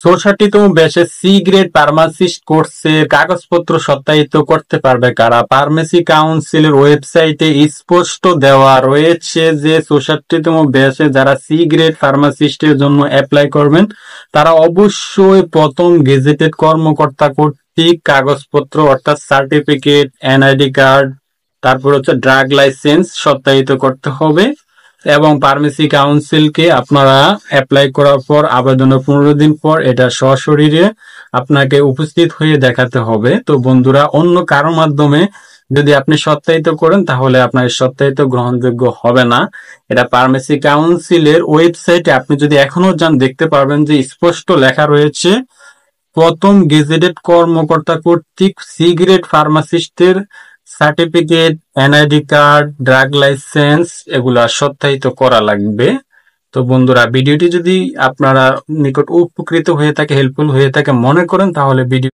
64তম ব্যাচে C grade pharmacist কোর্সের কাগজপত্র সত্যায়িত করতে পারবে কারা? ফার্মেসি কাউন্সিলের ওয়েবসাইটে স্পষ্ট দেওয়া রয়েছে যে 64তম ব্যাচে যারা সি গ্রেড ফার্মাসিস্টের জন্য অ্যাপ্লাই করবেন তারা অবশ্যই প্রথম গেজেটেড কর্মকর্তা কর্তৃক কাগজপত্র অর্থাৎ সার্টিফিকেট, এনআইডি কার্ড, তারপর হচ্ছে ড্রাগ লাইসেন্স সত্যায়িত করতে হবে এবং ফার্মেসি কাউন্সিলকে আপনারা অ্যাপ্লাই করার পর আবেদনের 15 দিন পর এটা সশরীরে আপনাকে উপস্থিত হয়ে দেখাতে হবে। তো বন্ধুরা, অন্য কারো মাধ্যমে যদি আপনি সত্যায়িত করেন তাহলে আপনার সত্যায়িত গ্রহণযোগ্য হবে না। এটা ফার্মেসি কাউন্সিলের ওয়েবসাইটে আপনি যদি এখনো যান দেখতে পারবেন যে স্পষ্ট লেখা রয়েছে প্রথম গেজেটেড কর্মকর্তা কর্তৃক সি গ্রেড ফার্মাসিস্টের certificate, NID card, drug licence এগুলা সত্যায়িত করা লাগবে। তো বন্ধুরা, ভিডিওটি যদি আপনারা নিকট উপকৃত হয়ে থাকে, হেল্পফুল হয়ে থাকে মনে করেন, তাহলে ভিডিও